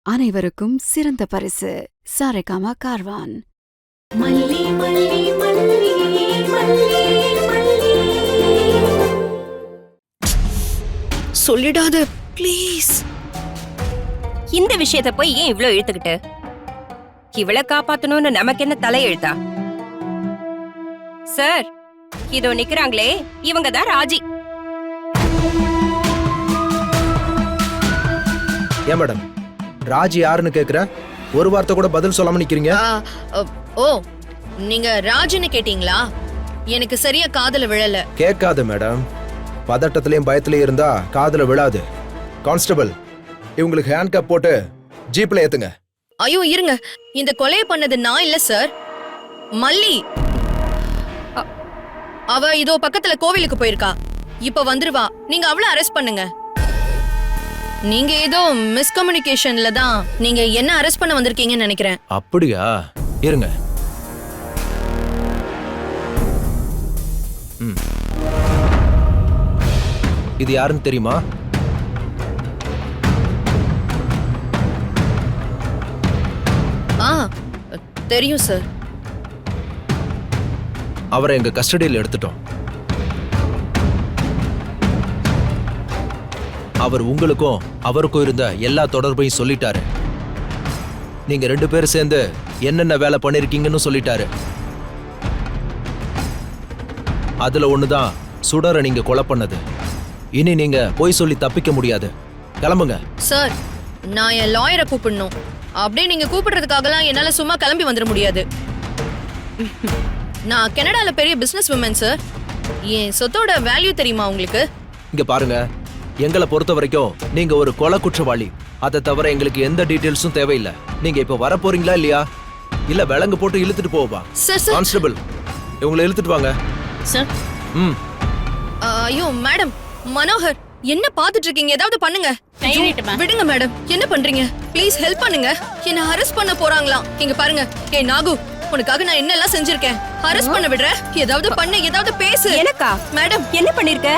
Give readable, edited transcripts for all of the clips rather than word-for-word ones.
அனைவருக்கும் சிறந்த பரிசு சாரேகாமா கார்வான். மல்லி மல்லி மல்லி மல்லி மல்லி. சொல்லிடாத ப்ளீஸ். இந்த விஷயத்த போய் ஏன் இவ்ளோ இழுத்துக்கிட்டு? இவளை காப்பாத்தணும்னு நமக்கு என்ன தலையெழுத்தா? சார், இதோ நிக்கிறாங்களே, இவங்க தான் ராஜி. ஏன் மேடம், ராஜி யாருன்னு கேக்குற? ஒரு வார்த்தை கூட பதில் சொல்லாம நிக்கிறீங்க. ஓ, நீங்க ராஜுன்னு கேட்டீங்களா? எனக்கு சரியா காதுல விழல. கேட்காது மேடம். பதட்டத்திலயும் பயத்திலயும் இருந்தா காதுல விழாது. கான்ஸ்டபிள், இவங்களுக்கு ஹேண்ட் கப் போட்டு ஜீப்ல ஏத்துங்க. ஐயோ இருங்க, இந்த கொலையை பண்ணது நான் இல்ல சார், மல்லி. அவ இதோ பக்கத்துல கோவிலுக்கு போயிருக்கா, இப்ப வந்துருவா. நீங்க அவளை அரெஸ்ட் பண்ணுங்க. நீங்க ஏதோ மிஸ்கம்யூனிகேஷன்ல தான் நீங்க என்ன அரெஸ்ட் பண்ண வந்திருக்கீங்கன்னு நினைக்கிறேன். அப்படியா? இருங்க. இது யாருன்னு தெரியுமா? தெரியும் சார். அவரை எங்க கஸ்டடியில் எடுத்துட்டோம். அவர் உங்களுக்கும் அவருக்கும் இருந்த எல்லா தொடர்பையும் சொல்லிட்டாரு. நீங்க 2 பேரும் சேர்ந்து என்னென்ன வேலை பண்ணிருக்கீங்கன்னு சொல்லிட்டாரு. அதுல ஒண்ணுதான் சுடரை நீங்க கொலை பண்ணது. இனி நீங்க போய் சொல்லி தப்பிக்க முடியாது. கிளம்புங்க. சார், நான் என் லாயரை கூப்பிடணும். அப்படியே நீங்க கூப்பிடுறதுக்காகலாம் என்னால சும்மா கிளம்பி வந்துட முடியாது. நான் கனடால பெரிய பிசினஸ் உமன் சார். என் சொத்தோட வேல்யூ தெரியுமா உங்களுக்கு? இங்க பாருங்க, எங்களை பொறுத்த வரைக்கும் நீங்க ஒரு கொலை குற்றவாளி. அதை தவிர எங்களுக்கு எந்த டீடைல்ஸும் தேவையில்லை. நீங்க இப்ப வர போறீங்களா இல்லையா? இல்ல விலங்கு போட்டு இழுத்துட்டு போவா? கான்ஸ்டபிள், இவங்களை இழுத்துட்டு வாங்க. சார். ஐயோ மேடம், மனோகர், என்ன பாத்துட்டு இருக்கீங்க? ஏதாவது பண்ணுங்க. விடுங்க மேடம், என்ன பண்றீங்க? ப்ளீஸ் ஹெல்ப் பண்ணுங்க. என்ன அரெஸ்ட் பண்ண போறாங்களாம். இங்க பாருங்க. ஏய் நாகு, உனக்காக நான் என்னெல்லாம் செஞ்சிருக்கேன். அரெஸ்ட் பண்ண விடுற? ஏதாவது பண்ணு, ஏதாவது பேசு. எனக்கா? மேடம், என்ன பண்ணிருக்க?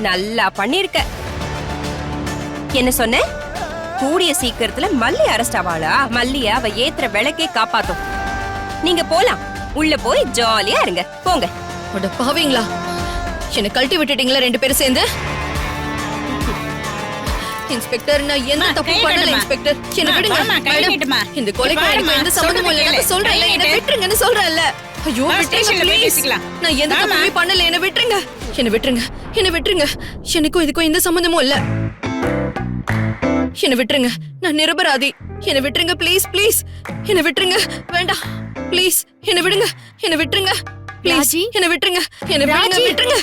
நல்லா பண்ணிருக்க. என்ன சொன்ன? கூடிய சீக்கிரத்துல மல்லி அரெஸ்ட் ஆவாளா? மல்லிய அவ ஏத்துற விளக்கே காப்பாத்தும். நீங்க போலாம். உள்ள போய் ஜாலியா இருங்க. போங்க. அட பாவீங்களா, என்ன கழட்டி விட்டுட்டீங்களா 2 பேரும் சேர்ந்து? இன்ஸ்பெக்டர், நான் எந்த தப்பு பண்ணல இன்ஸ்பெக்டர். என்ன விடுங்க மேடம். இந்த கொலைக்கு எனக்கு எந்த சம்பந்தமும் இல்ல சொல்றேன்ல. என்ன விட்டுருங்கன்னு சொல்றேன்ல. ஐயோ விட்டுருங்க ப்ளீஸ். நான் எந்த தப்புமே பண்ணல. என்ன விட்டுருங்க. என்ன விட்டுருங்க. என்ன விட்டுருங்க. எனக்கும் இதுக்கும் எந்த சம்பந்தமும் இல்ல. என்ன விட்டுருங்க. நான் நிரபராதி. என்ன விட்டுருங்க ப்ளீஸ் ப்ளீஸ். என்ன விட்டுருங்க. வேண்டாம் ப்ளீஸ். என்ன விடுங்க. என்ன விட்டுருங்க ப்ளீஸ். என்ன விட்டுருங்க. என்ன விடுங்க. விட்டுருங்க.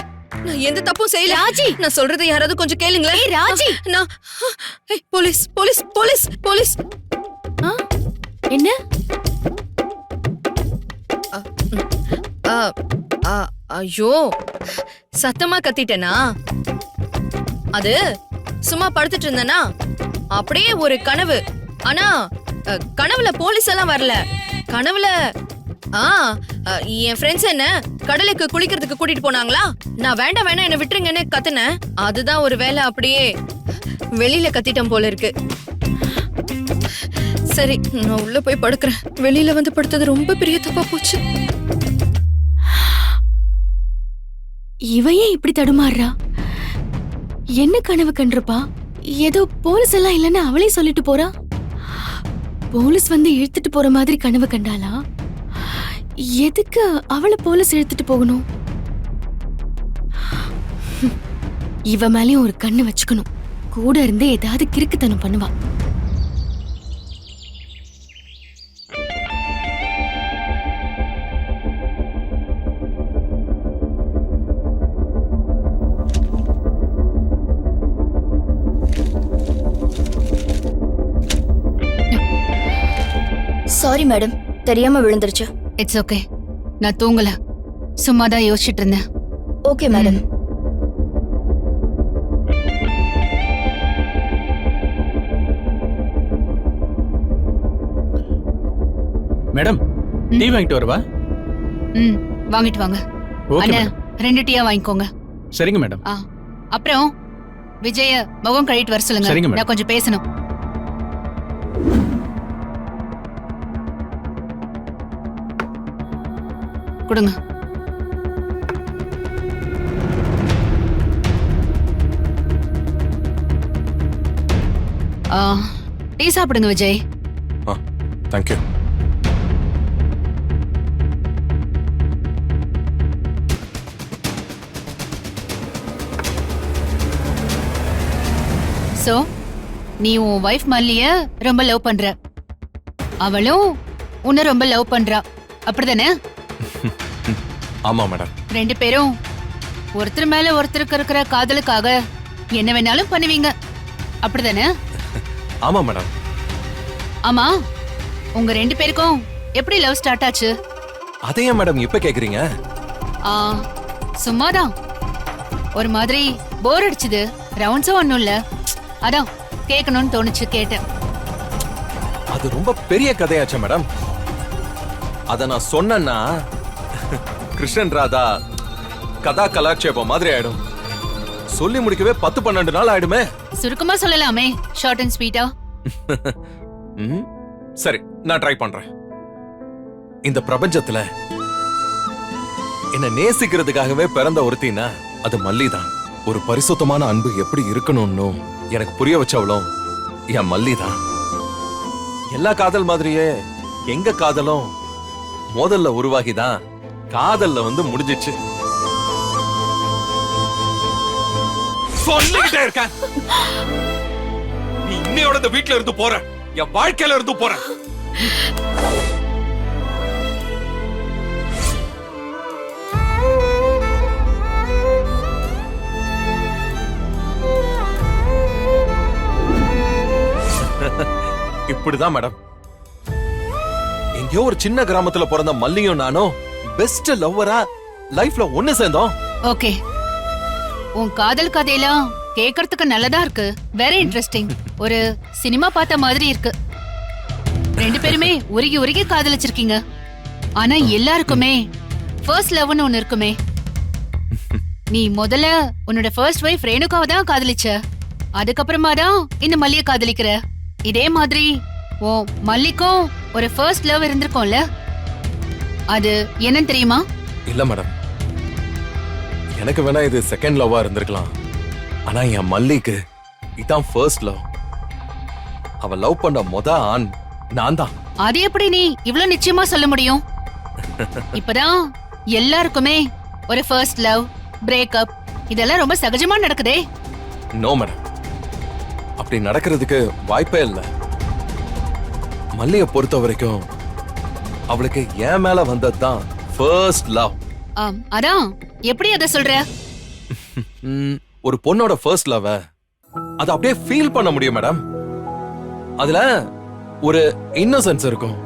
நான் எந்த தப்பும் செய்யல. ராஜி, நான் சொல்றதை யாராவது கொஞ்சம் கேளுங்களேன். ஏய் ராஜி, நான் போலீஸ் போலீஸ் போலீஸ் போலீஸ். என்ன? ஐயோ, சத்தமா கத்திட்டேனா? அது சும்மா படுத்துட்டு இருந்தேனா, அப்படியே ஒரு கனவு. ஆனா கனவுல போலீஸ் எல்லாம் வரல. கனவுல என் ஃப்ரெண்ட்ஸ் என்ன கடலுக்கு குளிக்கிறதுக்கு கூட்டிட்டு போனாங்களா. நான் வேண்டாம் வேணாம் என்ன விட்டுருங்கன்னு கத்துனேன். அதுதான் ஒரு வேலை அப்படியே வெளியில கத்திட்டேன் போல இருக்கு. சரி, நான் உள்ள போய் படுக்கிறேன். வெளியில வந்து படுத்தது ரொம்ப பெரிய தப்பா போச்சு. இவையே இப்படி தடுமாறுறா? என்ன கனவு கண்டிருப்பா? ஏதோ போலீஸ் எல்லாம் இல்லன்னு அவளே சொல்லிட்டு போறா. போலீஸ் வந்து இழுத்துட்டு போற மாதிரி கனவு கண்டாளா? எதுக்கு அவளை போலீஸ் இழுத்துட்டு போகணும்? இவ மேலயும் ஒரு கண்ணு வச்சுக்கணும். கூட இருந்து ஏதாவது கிறுக்குத்தனம் பண்ணுவா. சாரி மேடம், தெரியாம விழுந்துருச்சு. It's okay. நான் தூங்கல, சும்மா தான் யோசிச்சுட்டு இருந்தேன். Okay madam. மேடம், டீ வாங்கிட்டு வரவா? வாங்கிட்டு வாங்க. ஓகே அண்ணா, மேடம். 2 டீயா வாங்கிக்கோங்க. சரிங்க மேடம். அப்புறம் விஜய முகம் கழுவிட்டு வர சொல்லுங்க. சரிங்க மேடம். நான் கொஞ்சம் பேசணும். கொடுங்க. டீ சாப்பிடுங்க விஜய். தேங்க்யூ. சோ நீ உன் வைஃப் மல்லிய ரொம்ப லவ் பண்ற, அவளும் உன்னை ரொம்ப லவ் பண்றா, அப்படிதானே? ஆமா மேடம். ரெண்டு பேரும் ஒருத்தர் மேல ஒருத்தருக்கு இருக்கிற காதலுக்காக என்ன வேணாலும் பண்ணுவீங்க, அப்படிதானே? ஆமா மேடம். ஆமா, உங்க ரெண்டு பேருக்கும் எப்படி லவ் ஸ்டார்ட் ஆச்சு? அதையே மேடம் இப்ப கேக்குறீங்க? சும்மாதான் ஒரு மாதிரி போர் அடிச்சுது, ரவுண்ட்ஸும் ஒண்ணும் இல்ல, அதான் கேட்கணும்னு தோணுச்சு, கேட்டேன். அது ரொம்ப பெரிய கதையாச்சே மேடம். அத நான் சொன்னேன்னா கிருஷ்ணன் ராதா கதா கலாட்சேபம் மாதிரி ஆயிடும். சொல்லி முடிக்கவே 10-12 நாள் ஆயிடுமே. சுருக்கமா சொல்லலாமே, ஷார்ட் அண்ட் ஸ்வீட்டா. சரி, நான் ட்ரை பண்றேன். இந்த பிரபஞ்சத்துல என்ன நேசிக்கிறதுக்காகவே பிறந்த ஒருத்தினா அது மல்லி தான். ஒரு பரிசுத்தமான அன்பு எப்படி இருக்கணும்னு எனக்கு புரிய வச்சவளும் என் மல்லி தான். எல்லா காதல் மாதிரியே எங்க காதலும் மோதல்ல உருவாகிதான் காதல்ல வந்து முடிஞ்சிச்சு. சொல்லிக்கிட்டே இருக்க. நீ இன்னையோட இந்த வீட்டுல இருந்து போற, என் வாழ்க்கையில இருந்து போற. இப்படிதான் மேடம். எங்கேயோ ஒரு சின்ன கிராமத்துல பிறந்த மல்லியும் நானும் பெஸ்ட் லவ்வரா லைஃப்ல ஒண்ணு சேர்ந்தோம். ஓகே, உன் காதல் கதையெல்லாம் கேக்குறதுக்கு நல்லதா இருக்கு, வெரி இன்ட்ரெஸ்டிங். ஒரு சினிமா பார்த்த மாதிரி இருக்கு. ரெண்டு பேருமே உருகி உருகி காதலிச்சிருக்கீங்க. ஆனா எல்லாருக்குமே ஃபர்ஸ்ட் லவ்னு ஒண்ணு இருக்குமே. நீ முதல்ல உன்னோட ஃபர்ஸ்ட் வைஃப் ரேணுகாவை தான் காதலிச்ச, அதுக்கப்புறமா தான் இந்த மல்லிய காதலிக்கிற. இதே மாதிரி ஓ மல்லிக்கும் ஒரு ஃபர்ஸ்ட் லவ் இருந்திருக்கும்ல, அது என்னன்னு தெரியுமா? இல்ல மேடம், எனக்கு வேணா இது செகண்ட் லவ்வா இருந்திருக்கலாம். ஆனா என் மல்லிக்கு இதான் ஃபர்ஸ்ட் லவ். அவ லவ் பண்ண ஆண் நான் தான். அது எப்படி நீ இவ்ளோ நிச்சயமா சொல்ல முடியும்? இப்பதான் எல்லாருக்குமே ஒரு ஃபர்ஸ்ட் லவ், பிரேக்கப் இதெல்லாம் ரொம்ப சகஜமா நடக்குதே. நோ மேடம், அப்படி நடக்கிறதுக்கு வாய்ப்பே இல்ல. மல்லிய பொறுத்த வரைக்கும் அவளுக்கு என் மேல வந்ததுதான் ஃபர்ஸ்ட் லவ். அதான் எப்படி அத சொல்ற? ஒரு பொண்ணோட ஃபர்ஸ்ட் லவ் அத அப்படியே ஃபீல் பண்ண முடியும் மேடம். அதுல ஒரு இன்னசென்ஸ் இருக்கும்,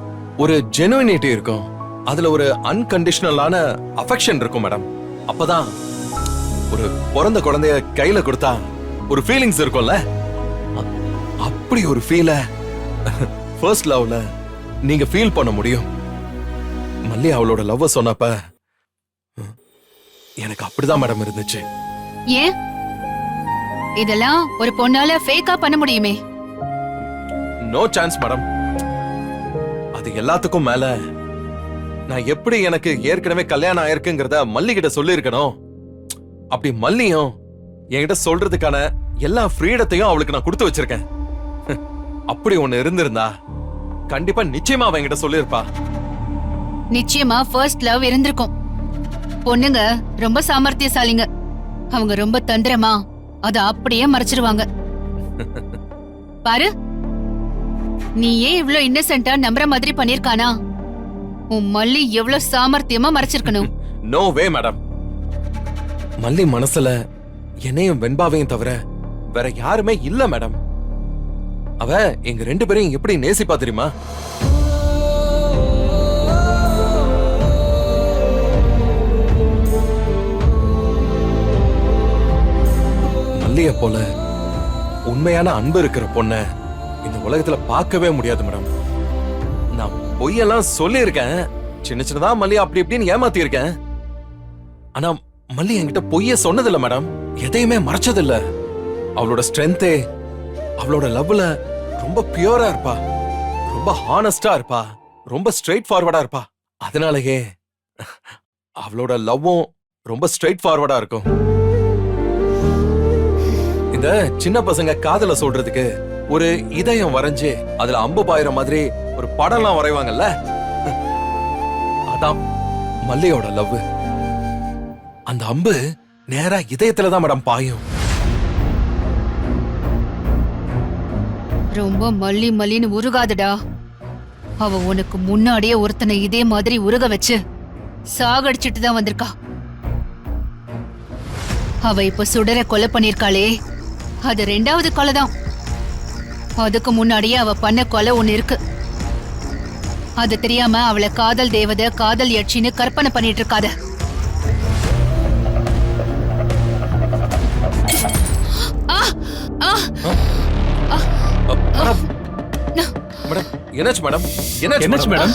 ஒரு ஜெனுவினிட்டி இருக்கும், அதுல ஒரு அன்கண்டிஷனலான அஃபெக்ஷன் இருக்கும் மேடம். அப்பதான் ஒரு பிறந்த குழந்தைய கையில கொடுத்தா ஒரு ஃபீலிங்ஸ் இருக்கும்ல, அப்படி ஒரு ஃபீல ஃபர்ஸ்ட் லவ்ல நீங்க ஃபீல் பண்ண முடியும். மல்லி அவளோட லவ் சொன்னப்ப எனக்கு அப்படிதான் மேடம் இருந்துச்சு. ஏன் இதெல்லாம் ஒரு பொண்ணால ஃபேக்கா பண்ண முடியுமே? No chance madam. அது எல்லாத்துக்கும் மேல நான் எப்படி எனக்கு ஏற்கனவே கல்யாணம் ஆயிருக்குங்கிறத மல்லி கிட்ட சொல்லி இருக்கணும். அப்படி மல்லியும் என்கிட்ட சொல்றதுக்கான எல்லா ஃப்ரீடத்தையும் அவளுக்கு நான் கொடுத்து வச்சிருக்கேன். அப்படி ஒண்ணு இருந்திருந்தா கண்டிப்பா நிச்சயமா அவ என்கிட்ட சொல்லிருப்பா. நிச்சயமா ஃபர்ஸ்ட் லவ் இருந்திருக்கும். பொண்ணுங்க ரொம்ப சாமர்த்தியசாலிங்க, அவங்க ரொம்ப தந்திரமா அத அப்படியே மறைச்சிருவாங்க. பாரு, நீ ஏன் இவ்ளோ இன்னசென்ட்டா நம்புற மாதிரி பண்ணிருக்கானா? உன் மல்லி எவ்வளவு சாமர்த்தியமா மறைச்சிருக்கணும். நோ வே மேடம். மல்லி மனசுல என்னையும் வெண்பாவையும் தவிர வேற யாருமே இல்ல மேடம். அவ எங்க ரெண்டு பேரையும் எப்படி நேசிப்பா தெரியுமா? மல்லிய போல உண்மையான அன்பு இருக்கிற பொண்ண இந்த உலகத்துல பார்க்கவே முடியாது மேடம். நான் பொய்யெல்லாம் சொல்லி இருக்கேன், சின்ன சின்னதா மல்லி அப்படி இப்படின்னு ஏமாத்தி இருக்கேன். ஆனா மல்லி என்கிட்ட பொய்ய சொன்னதில்ல மேடம், எதையுமே மறைச்சதில்ல. அவளோட ஸ்ட்ரென்த்தே அவளோட லவ்ல ரொம்ப பியூரா இருப்பா, ரொம்ப ஹானஸ்டா இருப்பா, ரொம்ப ஸ்ட்ரெயிட் ஃபார்வர்டா இருப்பா. அதனாலயே அவளோட லவ்வும் ரொம்ப ஸ்ட்ரெயிட் ஃபார்வர்டா இருக்கும். இந்த சின்ன பசங்க காதல சொல்றதுக்கு ஒரு இதயம் வரைஞ்சு அதுல அம்பு பாயிற மாதிரி ஒரு படம்லாம் வரைவாங்கல்ல, அதான் மல்லியோட லவ். அந்த அம்பு நேரா இதயத்துல தான் மேடம் பாயும். ரொம்ப மல்லி மல்லின்னு உருகாதடா. அவ உனக்கு முன்னாடியே ஒருத்தனை இதே மாதிரி உருக வச்சு சாகடிச்சிட்டு தான் வந்திருக்கா. அவ இப்ப சுடர கொலை பண்ணிருக்காளே, அது 2வது கொலை தான். அதுக்கு முன்னாடியே அவ பண்ண கொலை ஒண்ணு இருக்கு. அது தெரியாம அவளை காதல் தேவதை, காதல் யட்சின்னு கற்பனை பண்ணிட்டு இருக்காத. மேடம் என்னாச்சு மேடம்? என்னாச்சு மேடம்?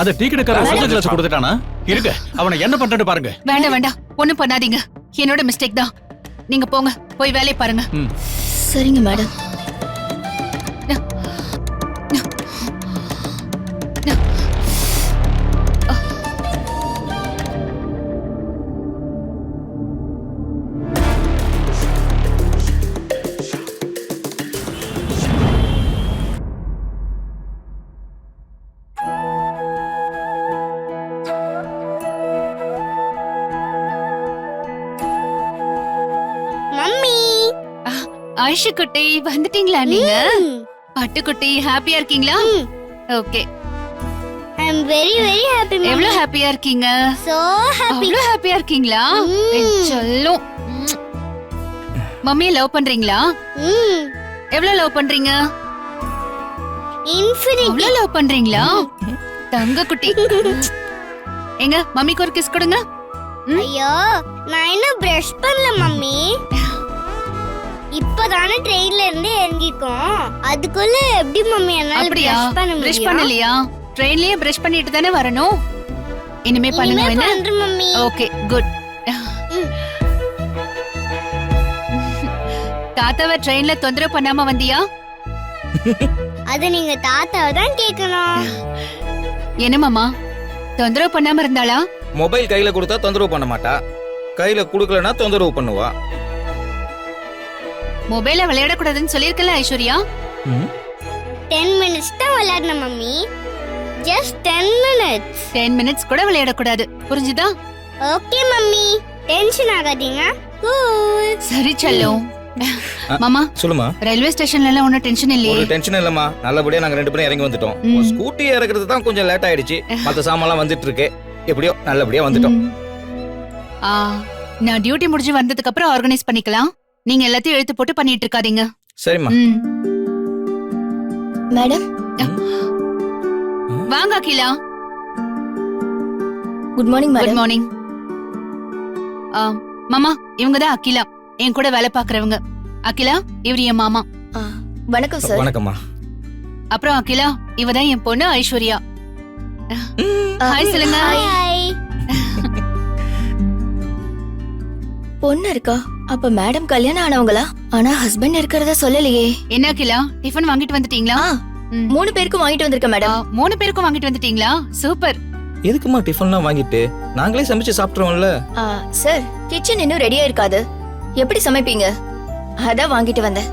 அத டீ கடைக்காரன் சொந்த கிளாஸ் கொடுத்துட்டானா? இருங்க, அவனை என்ன பண்றேன்னு பாருங்க. வேண்டாம் வேண்டாம், ஒண்ணும் பண்ணாதீங்க. என்னோட மிஸ்டேக் தான். நீங்க போங்க, போய் வேலையை பாருங்க. சரிங்க மேடம். ஆயிஷு குட்டி, வந்துட்டீங்களா நீங்க? பட்டுக்குட்டி, ஹாப்பியா இருக்கீங்களா? Okay. I am very very happy mummy. எவ்வளவு ஹாப்பியா இருக்கீங்க? So happy. அவ்வளவு ஹாப்பியா இருக்கீங்களா? செல்லம். மம்மியை லவ் பண்றீங்களா? எவ்வளவு லவ் பண்றீங்க? Infinity. எவ்வளவு லவ் பண்றீங்களா? தங்க குட்டி. எங்க மம்மிக்கு ஒரு கிஸ் கொடுங்க. ஐயோ, நான் இன்னும் பிரஷ் பண்ணல மம்மி. இப்பதானே ட்ரெயின்ல இருந்து இறங்கிட்டோம். அதுக்குள்ள எப்படி மம்மி என்னால அப்படியா? பிரஷ் பண்ண முடியும்? பிரஷ் பண்ணலையா? ட்ரெயின்லயே பிரஷ் பண்ணிட்டு தானே வரணும். இனிமே பண்ணுங்க என்ன? பண்றேன் மம்மி. Okay, good. தாத்தாவை ட்ரெயின்ல தொந்தரவு பண்ணாம வந்தியா? அது நீங்க தாத்தாவை தான் கேட்கணும். என்ன மாமா, தொந்தரவு பண்ணாம இருந்தாளா? மொபைல் கையில கொடுத்தா தொந்தரவு பண்ண மாட்டா, கையில குடுக்கலனா தொந்தரவு பண்ணுவா. மொபைல விளையாடக்கூடாதுன்னு சொல்லிருக்கல ஐஸ்வர்யா. 10 minutes தான் விளையாடணும் மம்மி. Just 10 minutes. 10 minutes கூட விளையாடக்கூடாது, புரிஞ்சுதா? ஓகே மம்மி, டென்ஷன் ஆகாதீங்க. கூல். சரி செல்லம். மாமா சொல்லுமா. ரயில்வே ஸ்டேஷன்ல எல்லாம் ஒன்னும் டென்ஷன் இல்லையே? ஒரு டென்ஷன் இல்லம்மா, நல்லபடியா நாங்க 2 பேரும் இறங்கி வந்துட்டோம். ஸ்கூட்டி இறக்குறது தான் கொஞ்சம் லேட் ஆயிடுச்சு. மத்த சாமான்லாம் வந்துட்டு இருக்கு. எப்படியோ நல்லபடியா வந்துட்டோம். நான் டியூட்டி முடிஞ்சு வந்ததுக்கு அப்புறம் ஆர்கனைஸ் பண்ணிக்கலாம். நீங்க எல்லாத்தையும் எழுத்து போட்டு பண்ணிட்டு இருக்காதீங்க. சரிம்மா. மேடம், வாங்க Akila. Good morning good madam. Morning. மாமா, இவங்க தான் அகிலா, என் கூட வேலை பாக்குறவங்க. அகிலா, இவர் என் மாமா. வணக்கம் சார். வணக்கம்மா. அப்புறம் அகிலா, இவ தான் என் பொண்ணு ஐஸ்வர்யா. ஹாய் சொல்லுங்க. ஹாய். பொண்ணு இருக்கா? அப்ப மேடம் கல்யாணம் ஆனவங்களா? ஆனா ஹஸ்பண்ட் இருக்கிறத சொல்லலையே. என்ன அகிலா, டிஃபன் வாங்கிட்டு வந்துட்டீங்களா? 3 பேருக்கும் வாங்கிட்டு வந்திருக்கேன் மேடம். 3 பேருக்கும் வாங்கிட்டு வந்துட்டீங்களா? சூப்பர். எதுக்குமா டிஃபன்லாம் வாங்கிட்டு? நாங்களே சமைச்சு சாப்பிட்டுருவோம்ல. சார், கிச்சன் இன்னும் ரெடியா இருக்காது. எப்படி சமைப்பீங்க? அதான் வாங்கிட்டு வந்தேன்.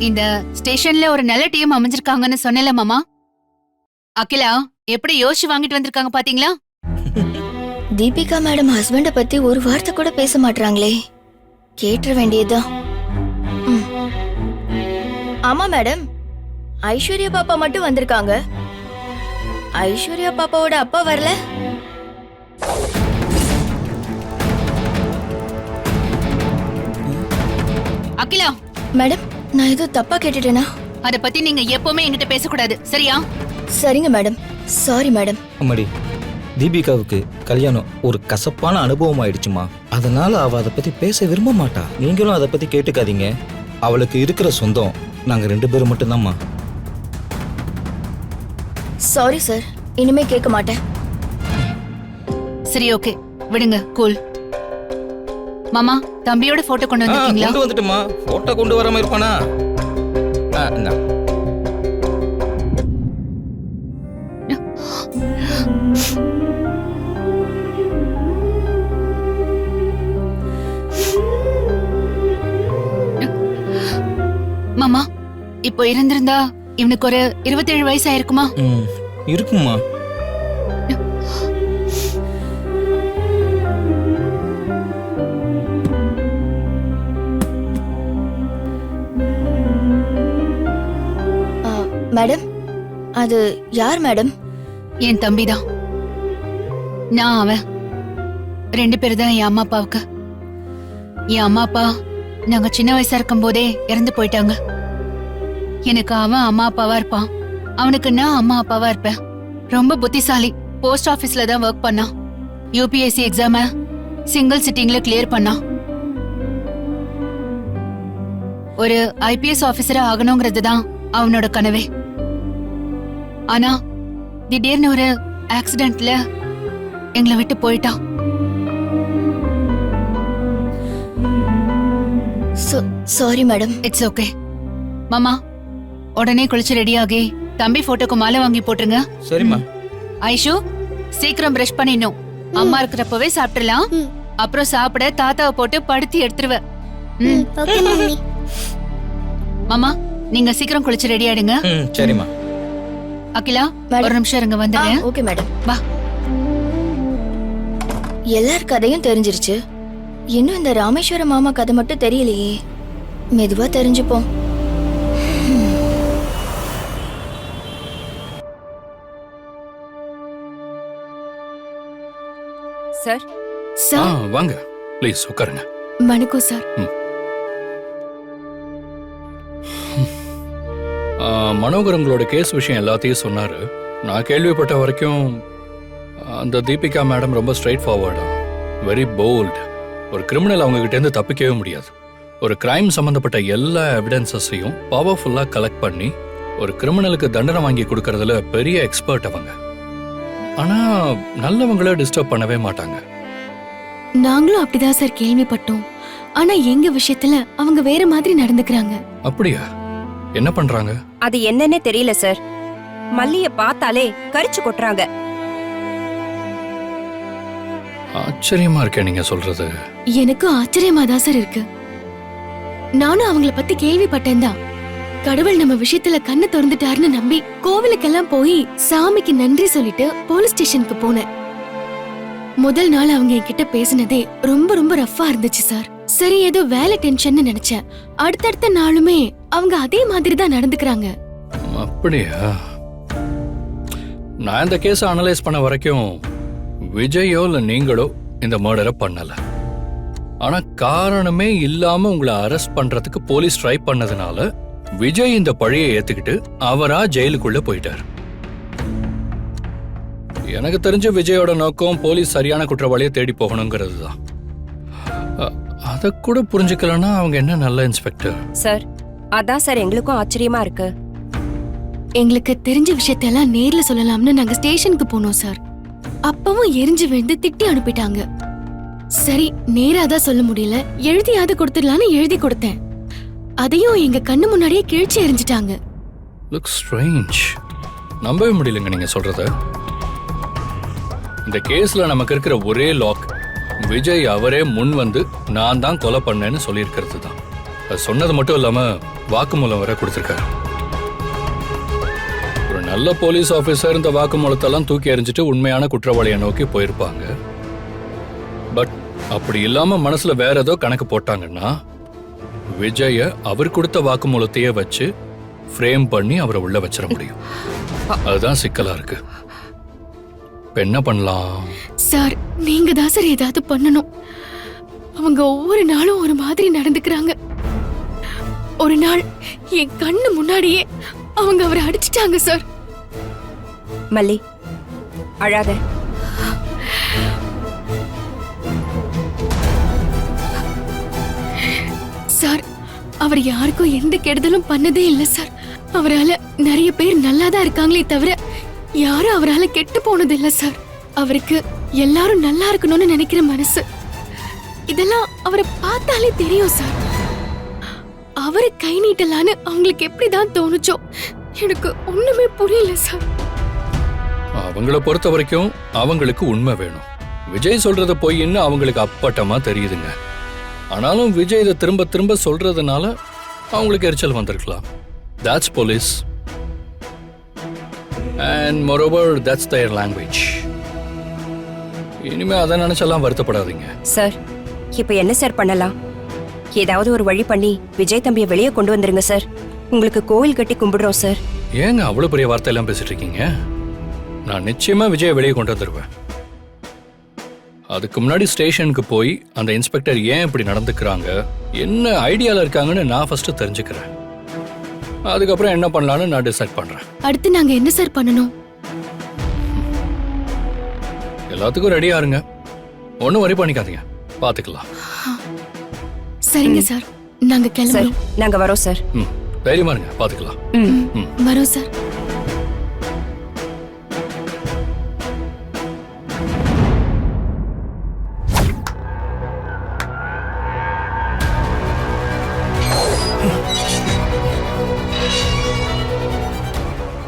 இந்த ஸ்டேஷன்ல ஒரு நல்ல டீம் அமைஞ்சிருக்காங்கன்னு சொன்னல மாமா. அகிலா, எப்படி யோசிச்சு வாங்கிட்டு வந்திருக்காங்க பாத்தீங்களா? தீபிகா மேடம் ஹஸ்பண்ட பத்தி ஒரு வார்த்தை கூட பேச மாட்டாங்களே. கேட்டுற வேண்டியதுதான். ஆமா மேடம், ஐஸ்வர்யா பாப்பா மட்டும் வந்திருக்காங்க. ஐஸ்வர்யா பாப்பாவோட அப்பா வரல. அகிலா மேடம், நான் ஏதோ தப்பா கேட்டுட்டேனா? அத பத்தி நீங்க எப்பவுமே என்கிட்ட பேசக்கூடாது, சரியா? சரிங்க மேடம். Sorry madam. அம்மாடி, தீபிகாவுக்கு கல்யாணம் ஒரு கசப்பான அனுபவம் ஆயிடுச்சுமா. அதனால அவ அதை பத்தி பேச விரும்ப மாட்டா. நீங்களும் அதை பத்தி கேட்டுக்காதீங்க. அவளுக்கு இருக்கிற சொந்தம் நாங்க 2 பேரும் மட்டும்தாம்மா. சாரி சார், இனிமே கேட்க மாட்டேன். சரி, ஓகே, விடுங்க. கூல். மாமா, தம்பியோட போட்டோ கொண்டு வந்திருக்கீங்களா? கொண்டு வந்துட்டுமா. போட்டோ கொண்டு வராம இருப்பானா? இப்போ இருந்திருந்தா இவனுக்கு ஒரு 27 வயசு ஆயிருக்குமா? இருக்குமா? மேடம், அது யார் மேடம்? என் தம்பிதான். நான் அவன் 2 பேர் தான் என் அம்மா அப்பாவுக்கு. என் அம்மா அப்பா நாங்க சின்ன வயசா இருக்கும் போதே இறந்து போயிட்டாங்க. எனக்கு அவன் அம்மா அப்பாவா இருப்பான், அவனுக்கு நான் அம்மா அப்பாவா இருப்பேன். ரொம்ப புத்திசாலி. போஸ்ட் ஆபீஸ்ல தான் ஒர்க் பண்ணான். யூபிஎஸ்சி எக்ஸாம சிங்கிள் சிட்டிங்ல கிளியர் பண்ணான். ஒரு ஐபிஎஸ் ஆபீசரா ஆகணுங்கிறது தான் அவனோட கனவே. ஆனா திடீர்னு ஒரு ஆக்சிடென்ட்ல எங்களை விட்டு போயிட்டான். Sorry madam. It's okay. மாமா, உடனே குளிச்சு ரெடியாகி தம்பி போட்டோக்கு மாலை வாங்கி போட்டுருங்க. சரிம்மா. ஐஷு, சீக்கிரம் பிரஷ் பண்ணிடணும். அம்மா இருக்கிறப்பவே சாப்பிடலாம். அப்புறம் சாப்பிட தாத்தாவை போட்டு படுத்தி எடுத்துருவ. Okay mummy. மாமா, நீங்க சீக்கிரம் குளிச்சு ரெடி ஆயிடுங்க. சரிம்மா. அகிலா, ஒரு நிமிஷம் இருங்க, வந்துடுறேன். Okay madam. வா. எல்லார் கதையும் தெரிஞ்சிருச்சு. இன்னும் இந்த ராமேஸ்வர மாமா கதை மட்டும் தெரியலையே. மெதுவா தெரிஞ்சுப்போம். சார். சார் வாங்க ப்ளீஸ் உட்காருங்க. வணக்கம் சார். மனோகர் உங்களோட கேஸ் விஷயம் எல்லாத்தையும் சொன்னாரு. நான் கேள்விப்பட்ட வரைக்கும் அந்த தீபிகா மேடம் ரொம்ப ஸ்ட்ரைட் ஃபார்வர்டா, வெரி போல்ட். ஒரு கிரிமினல் அவங்க கிட்ட இருந்து தப்பிக்கவே முடியாது. ஒரு கிரைம் சம்பந்தப்பட்ட எல்லா எவிடன்சஸையும் பவர்ஃபுல்லா கலெக்ட் பண்ணி ஒரு கிரிமினலுக்கு தண்டனை வாங்கி கொடுக்கறதுல பெரிய எக்ஸ்பர்ட் அவங்க. ஆனா நல்லவங்கள டிஸ்டர்ப் பண்ணவே மாட்டாங்க. நாங்களும் அப்படிதான் சார் கேள்விப்பட்டோம். ஆனா எங்க விஷயத்துல அவங்க வேற மாதிரி நடந்துக்கிறாங்க. அப்படியா? என்ன பண்றாங்க? அது என்னன்னே தெரியல சார். மல்லிய பார்த்தாலே கரிச்சு கொட்டுறாங்க. ஆச்சரியமா இருக்கே நீங்க சொல்றது. எனக்கும் ஆச்சரியமா தான் சார் இருக்கு. நானும் அவங்கள பத்தி கேள்விப்பட்டேன் தான். கடவுள் நம்ம விஷயத்துல கண்ணு திறந்துட்டாருன்னு நம்பி கோவிலுக்கெல்லாம் போய் சாமிக்கு நன்றி சொல்லிட்டு போலீஸ் ஸ்டேஷனுக்கு போனேன். முதல் நாள் அவங்க என்கிட்ட பேசினதே ரொம்ப ரொம்ப ரஃப்பா இருந்துச்சு சார். சரி, ஏதோ வேலை டென்ஷன் நினைச்சேன். அடுத்தடுத்த நாளுமே அவங்க அதே மாதிரி தான் நடந்துக்கிறாங்க. அப்படியா? நான் இந்த கேஸை அனலைஸ் பண்ண வரைக்கும் விஜயோ இல்ல நீங்களோ இந்த மர்டரை பண்ணல. ஆனா காரணமே இல்லாம உங்களை அரெஸ்ட் பண்றதுக்கு போலீஸ் ட்ரை பண்ணதுனால விஜய் இந்த பழியை ஏத்துக்கிட்டு அவரா ஜெயிலுக்குள்ள போயிட்டார். எனக்கு தெரிஞ்ச விஜயோட நோக்கம் போலீஸ் சரியான குற்றவாளியை தேடி போகணுங்கிறது தான். அத கூட புரிஞ்சுக்கலன்னா அவங்க என்ன நல்ல இன்ஸ்பெக்டர். சார், அதான் சார் எங்களுக்கும் ஆச்சரியமா இருக்கு. எங்களுக்கு தெரிஞ்ச விஷயத்தெல்லாம் நேர்ல சொல்லலாம்னு நாங்க ஸ்டேஷனுக்கு போனோம் சார். அப்பவும் எரிஞ்சு விழுந்து திட்டி அனுப்பிட்டாங்க. சரி, நேராதான் சொல்ல முடியல, எழுதியாவது கொடுத்துடலான்னு எழுதி கொடுத்தேன். அதையும் எங்க கண்ணு முன்னாடியே கிழிச்சு எரிஞ்சிட்டாங்க. Looks strange. நம்பவே முடியலங்க நீங்க சொல்றத. இந்த கேஸ்ல நமக்கு இருக்கிற ஒரே லாக் விஜய் அவரே முன் வந்து நான் தான் கொலை பண்ணேன்னு சொல்லியிருக்கிறது தான். அது சொன்னது மட்டும் இல்லாம வாக்குமூலம் வர கொடுத்திருக்காரு. ஒரு நல்ல போலீஸ் ஆபீசர் இந்த வாக்குமூலத்தெல்லாம் தூக்கி எறிஞ்சிட்டு உண்மையான குற்றவாளியை நோக்கி போயிருப்பாங்க. பட் அப்படி இல்லாம மனசுல வேற ஏதோ கணக்கு போட்டாங்கன்னா விஜய அவர் கொடுத்த வாக்குமூலத்தையே வச்சு ஃப்ரேம் பண்ணி அவரை உள்ள வச்சிட முடியும். அதுதான் சிக்கலா இருக்கு. என்ன பண்ணலாம் சார்? நீங்க தான் சார் ஏதாவது பண்ணணும். அவங்க ஒவ்வொரு நாளும் ஒரு மாதிரி நடந்துக்கிறாங்க. ஒரு நாள் என் கண்ணு முன்னாடியே அவங்க அவரை அடிச்சிட்டாங்க சார். மல்லி, அழாத. சார், அவர் யாருக்கும் எந்த கெடுதலும் பண்ணதே இல்ல சார். அவரால நிறைய பேர் நல்லாதான் இருக்காங்களே தவிர யாரும் அவரால கெட்டு போனது இல்ல சார். அவருக்கு எல்லாரும் நல்லா இருக்கணும்னு நினைக்கிற மனசு. இதெல்லாம் அவரை பார்த்தாலே தெரியும் சார். அவரை கை நீட்டலான்னு அவங்களுக்கு எப்படிதான் தோணுச்சோ எனக்கு ஒண்ணுமே புரியல சார். அவங்கள பொறுத்த வரைக்கும் அவங்களுக்கு உண்மை வேணும். விஜய் சொல்றத பொய்ன்னு அவங்களுக்கு அப்பட்டமா தெரியுதுங்க. ஆனாலும் விஜய் இதை திரும்ப திரும்ப சொல்றதுனால அவங்களுக்கு எரிச்சல் வந்திருக்கலாம். That's police. And moreover, that's their language. இனிமே அதை நினைச்செல்லாம் வருத்தப்படாதீங்க. சார் இப்ப என்ன சார் பண்ணலாம்? ஏதாவது ஒரு வழி பண்ணி விஜய் தம்பியை வெளியே கொண்டு வந்துருங்க சார். உங்களுக்கு கோவில் கட்டி கும்பிடுறோம் சார். ஏங்க அவ்வளவு பெரிய வார்த்தையெல்லாம் பேசிட்டு இருக்கீங்க? நான் நிச்சயமா விஜயை வெளியே கொண்டு வந்துருவேன். அதுக்கு முன்னாடி ஸ்டேஷனுக்கு போய் அந்த இன்ஸ்பெக்டர் ஏன் இப்படி நடந்துக்கிறாங்க, என்ன ஐடியால இருக்காங்கன்னு நான் ஃபர்ஸ்ட் தெரிஞ்சுக்கிறேன். அதுக்கப்புறம் என்ன பண்ணலாம்னு நான் டிசைட் பண்றேன். அடுத்து நாங்க என்ன சார் பண்ணணும்? எல்லாத்துக்கும் ரெடியா இருங்க, ஒன்னும் வரி பண்ணிக்காதீங்க, பாத்துக்கலாம். சரிங்க சார், நாங்க சார் கிளம்புறோம். நாங்க வரோம் சார். தைரியமா இருங்க, பாத்துக்கலாம். வரோம் சார்.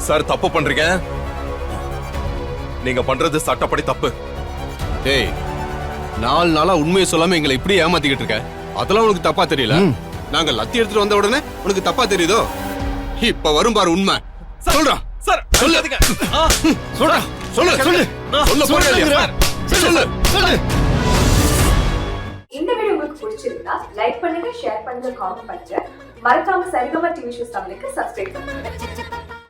சார் தப்பு பண்றீங்க. நீங்க பண்றது சட்டப்படி தப்பு. டேய், 4 நாளா உண்மையை சொல்லாம எங்களை இப்படி ஏமாத்திக்கிட்டு இருக்க. அதெல்லாம் உனக்கு தப்பா தெரியல? நாங்க லத்தி எடுத்துட்டு வந்த உடனே உனக்கு தப்பா தெரியுதோ? இப்ப வரும் பாரு உண்மை. சொல்றா சார் சொல்லு. சொல்றா சொல்லு சொல்லு சொல்ல போறியா? சொல்லு சொல்லு. இந்த வீடியோ உங்களுக்கு பிடிச்சிருந்தா லைக் பண்ணுங்க, ஷேர் பண்ணுங்க, காமெண்ட் பண்ணுங்க. மறக்காம சரிகமா டிவி ஷோஸ் தமிழுக்கு சப்ஸ்கிரைப் பண்ணுங்க.